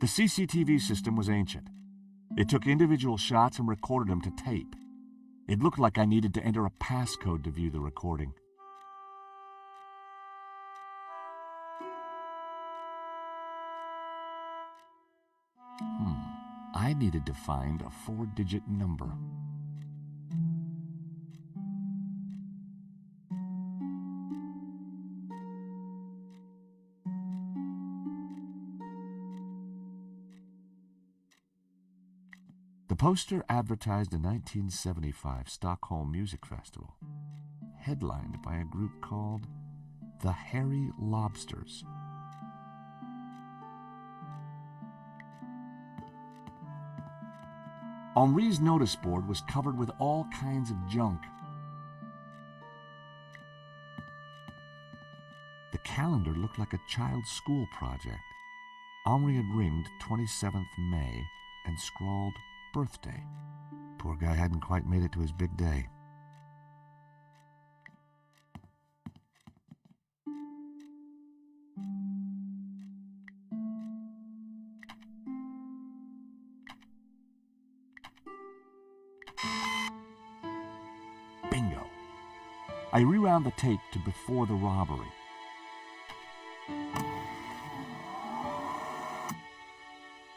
The CCTV system was ancient. It took individual shots and recorded them to tape. It looked like I needed to enter a passcode to view the recording. I needed to find a 4-digit number. The poster advertised a 1975 Stockholm Music Festival, headlined by a group called the Hairy Lobsters. Henri's notice board was covered with all kinds of junk. The calendar looked like a child's school project. Henri had ringed 27th May and scrawled birthday. Poor guy hadn't quite made it to his big day. Bingo. I rewound the tape to before the robbery.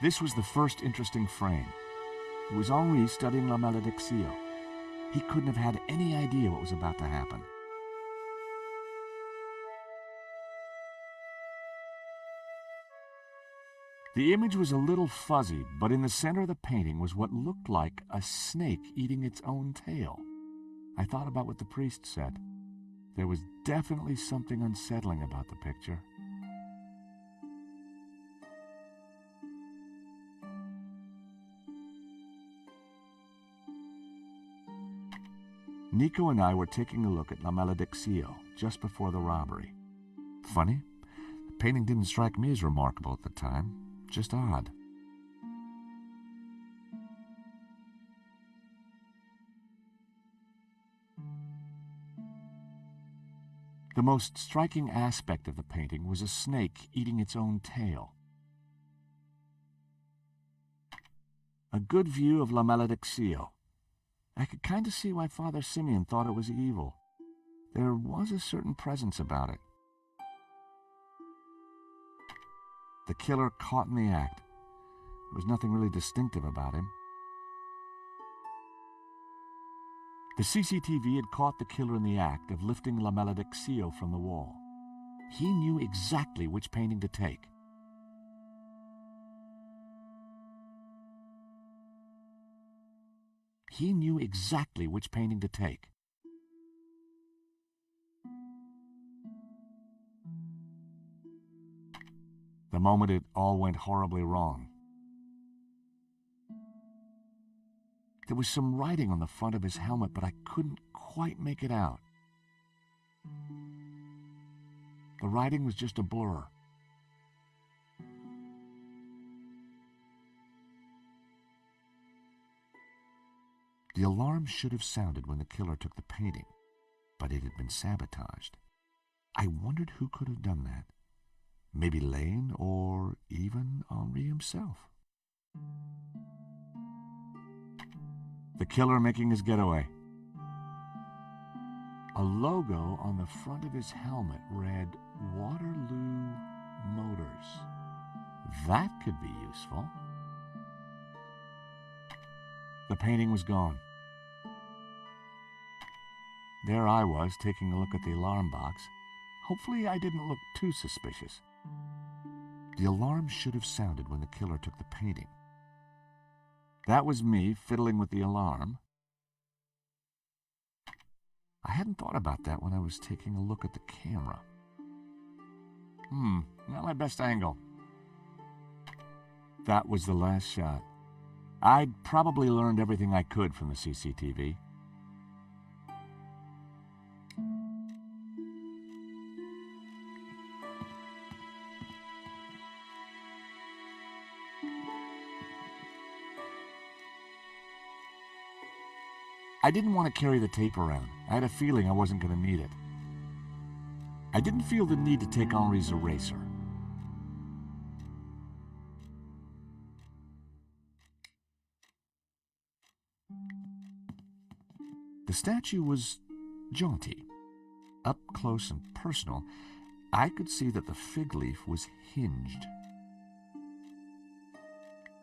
This was the first interesting frame. It was Henri studying La Malédiction. He couldn't have had any idea what was about to happen. The image was a little fuzzy, but in the center of the painting was what looked like a snake eating its own tail. I thought about what the priest said. There was definitely something unsettling about the picture. Nico and I were taking a look at La Malédiction just before the robbery. Funny, the painting didn't strike me as remarkable at the time, just odd. The most striking aspect of the painting was a snake eating its own tail. A good view of La Malédiction. I could kind of see why Father Simeon thought it was evil. There was a certain presence about it. The killer caught in the act. There was nothing really distinctive about him. The CCTV had caught the killer in the act of lifting La Malédiction from the wall. He knew exactly which painting to take. He knew exactly which painting to take. The moment it all went horribly wrong. There was some writing on the front of his helmet, but I couldn't quite make it out. The writing was just a blur. The alarm should have sounded when the killer took the painting, but it had been sabotaged. I wondered who could have done that. Maybe Lane or even Henri himself. The killer making his getaway. A logo on the front of his helmet read Waterloo Motors. That could be useful. The painting was gone. There I was, taking a look at the alarm box. Hopefully I didn't look too suspicious. The alarm should have sounded when the killer took the painting. That was me fiddling with the alarm. hadn't thought about that when I was taking a look at the camera. Not my best angle. That was the last shot. I'd probably learned everything I could from the CCTV. I didn't want to carry the tape around. I had a feeling I wasn't going to need it. I didn't feel the need to take Henri's eraser. The statue was jaunty. Up close and personal, I could see that the fig leaf was hinged.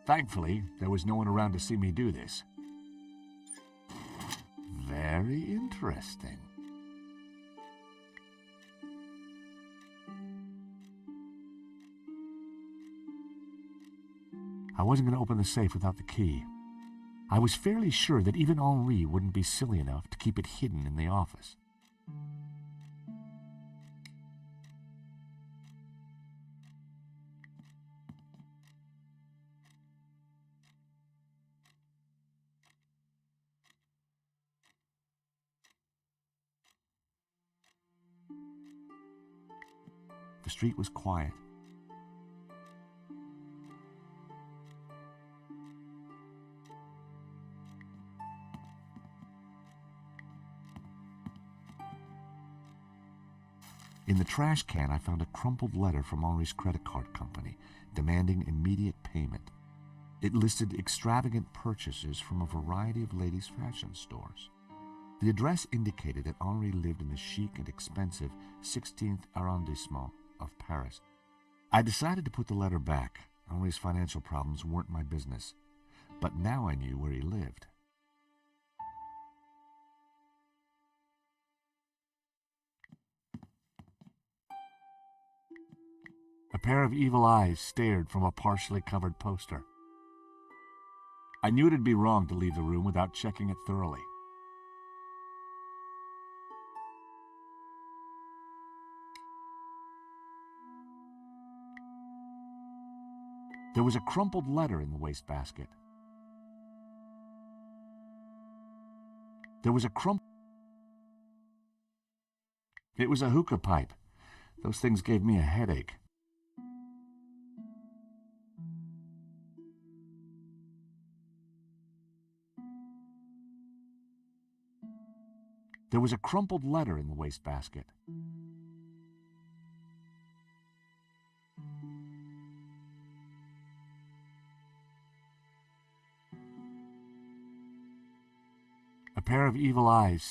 Thankfully, there was no one around to see me do this. Very interesting. I wasn't going to open the safe without the key. I was fairly sure that even Henri wouldn't be silly enough to keep it hidden in the office. The street was quiet. In the trash can, I found a crumpled letter from Henri's credit card company, demanding immediate payment. It listed extravagant purchases from a variety of ladies' fashion stores. The address indicated that Henri lived in the chic and expensive 16th arrondissement of Paris. I decided to put the letter back. Henri's financial problems weren't my business, but now I knew where he lived. A pair of evil eyes stared from a partially covered poster. I knew it'd be wrong to leave the room without checking it thoroughly. There was a crumpled letter in the wastebasket. It was a hookah pipe. Those things gave me a headache. There was a crumpled letter in the wastebasket. A pair of evil eyes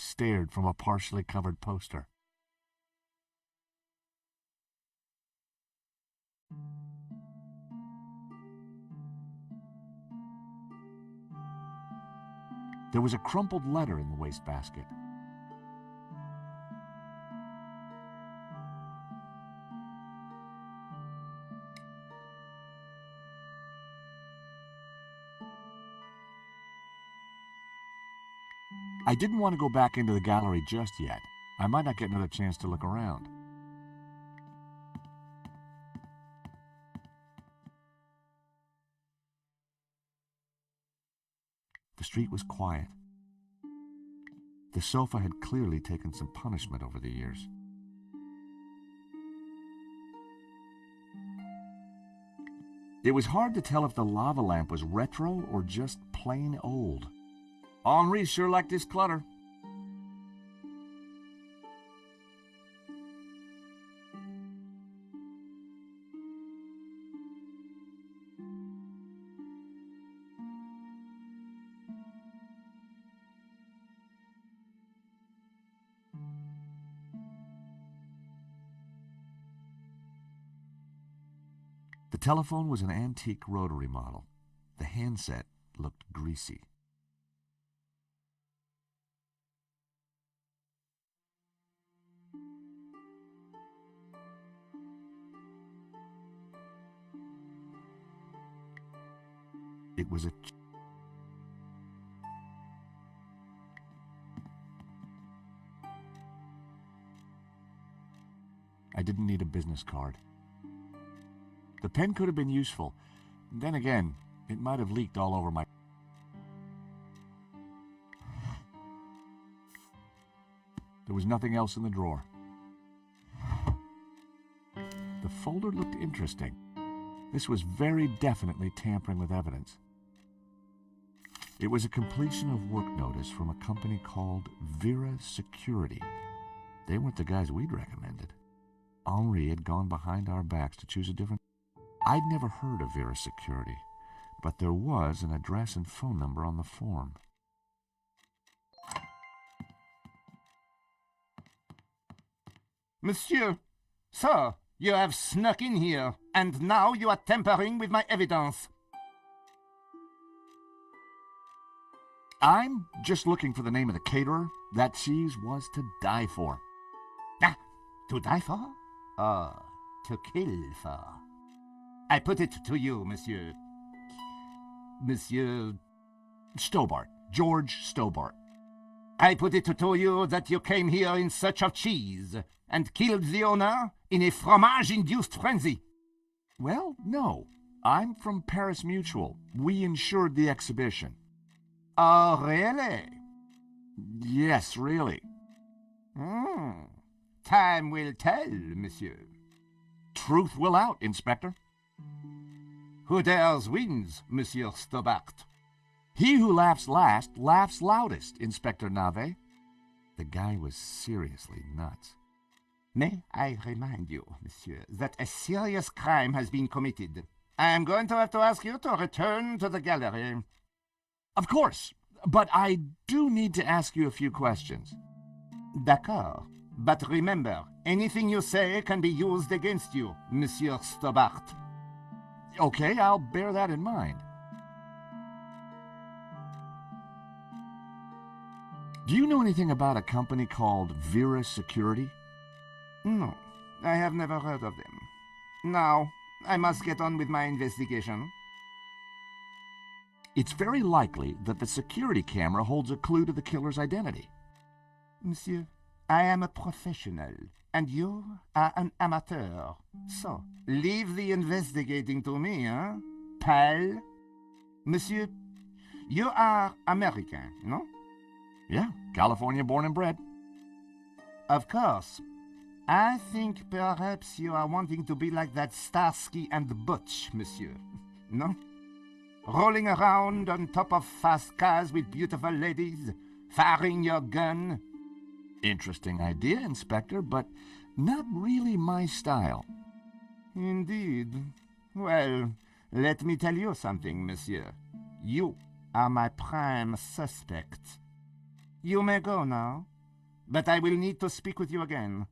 stared from a partially covered poster. There was a crumpled letter in the wastebasket. I didn't want to go back into the gallery just yet. I might not get another chance to look around. The street was quiet. The sofa had clearly taken some punishment over the years. It was hard to tell if the lava lamp was retro or just plain old. Henri sure liked his clutter. The telephone was an antique rotary model. The handset looked greasy. It was I didn't need a business card. The pen could have been useful. Then again, it might have leaked all over my... There was nothing else in the drawer. The folder looked interesting. This was very definitely tampering with evidence. It was a completion of work notice from a company called Vera Security. They weren't the guys we'd recommended. Henri had gone behind our backs to choose a different... I'd never heard of Vera Security, but there was an address and phone number on the form. Monsieur, sir, you have snuck in here, and now you are tampering with my evidence. I'm just looking for the name of the caterer. That cheese was to die for. Ah, to die for? Oh, to kill for. I put it to you, Monsieur. Monsieur Stobart. George Stobart. I put it to you that you came here in search of cheese and killed the owner in a fromage-induced frenzy. Well, no. I'm from Paris Mutual. We insured the exhibition. Oh, really? Yes, really. Time will tell, monsieur. Truth will out, Inspector. Who dares wins, Monsieur Stobart. He who laughs last laughs loudest, Inspector Nave. The guy was seriously nuts. May I remind you, monsieur, that a serious crime has been committed. I am going to have to ask you to return to the gallery. Of course, but I do need to ask you a few questions. D'accord. But remember, anything you say can be used against you, Monsieur Stobart. Okay, I'll bear that in mind. Do you know anything about a company called Vera Security? No, I have never heard of them. Now, I must get on with my investigation. It's very likely that the security camera holds a clue to the killer's identity. Monsieur, I am a professional, and you are an amateur. So, leave the investigating to me, pal? Monsieur, you are American, no? Yeah, California born and bred. Of course. I think perhaps you are wanting to be like that Starsky and Butch, monsieur. No? Rolling around on top of fast cars with beautiful ladies, firing your gun. Interesting idea, Inspector, but not really my style. Indeed. Well, let me tell you something, monsieur. You are my prime suspect. You may go now, but I will need to speak with you again.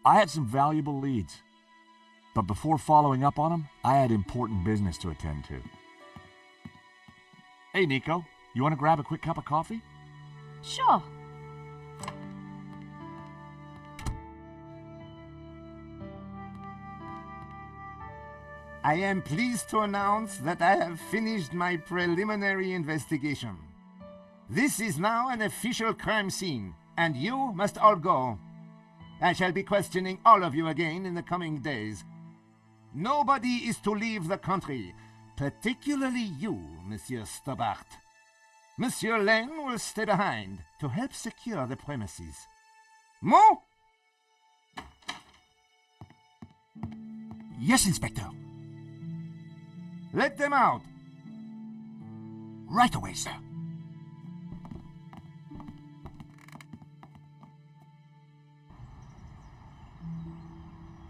I had some valuable leads, but before following up on them, I had important business to attend to. Hey, Nico, you want to grab a quick cup of coffee? Sure. I am pleased to announce that I have finished my preliminary investigation. This is now an official crime scene, and you must all go. I shall be questioning all of you again in the coming days. Nobody is to leave the country, particularly you, Monsieur Stobart. Monsieur Lane will stay behind to help secure the premises. Mo? Yes, Inspector. Let them out. Right away, sir.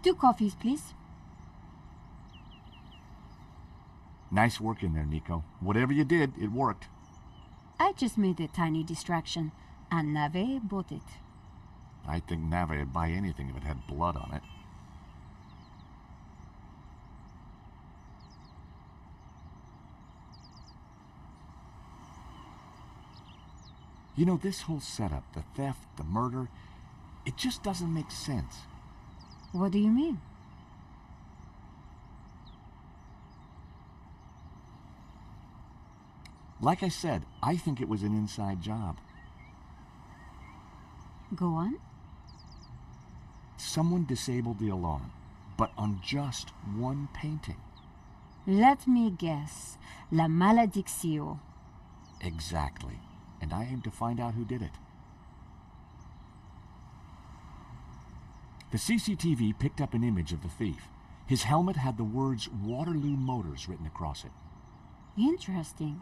Two coffees, please. Nice work in there, Nico. Whatever you did, it worked. I just made a tiny distraction, and Nave bought it. I think Nave would buy anything if it had blood on it. You know, this whole setup, the theft, the murder, it just doesn't make sense. What do you mean? Like I said, I think it was an inside job. Go on. Someone disabled the alarm, but on just one painting. Let me guess. La maledicción. Exactly. And I aim to find out who did it. The CCTV picked up an image of the thief. His helmet had the words Waterloo Motors written across it. Interesting.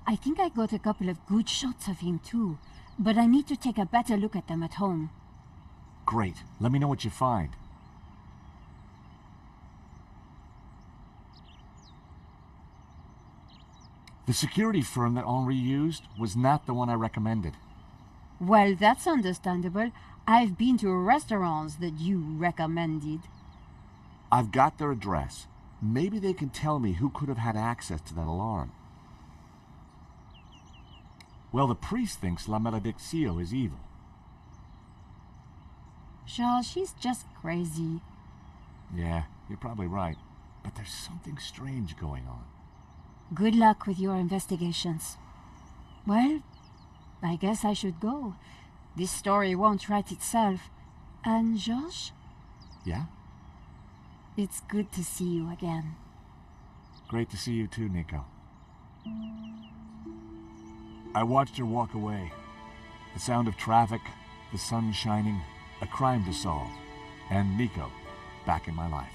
I think I got a couple of good shots of him too, but I need to take a better look at them at home. Great. Let me know what you find. The security firm that Henri used was not the one I recommended. Well, that's understandable. I've been to restaurants that you recommended. I've got their address. Maybe they can tell me who could have had access to that alarm. Well, the priest thinks La Malediccio is evil. Charles, she's just crazy. Yeah, you're probably right. But there's something strange going on. Good luck with your investigations. Well, I guess I should go. This story won't write itself. And Georges? Yeah? It's good to see you again. Great to see you too, Nico. I watched her walk away. The sound of traffic, the sun shining, a crime to solve, and Nico back in my life.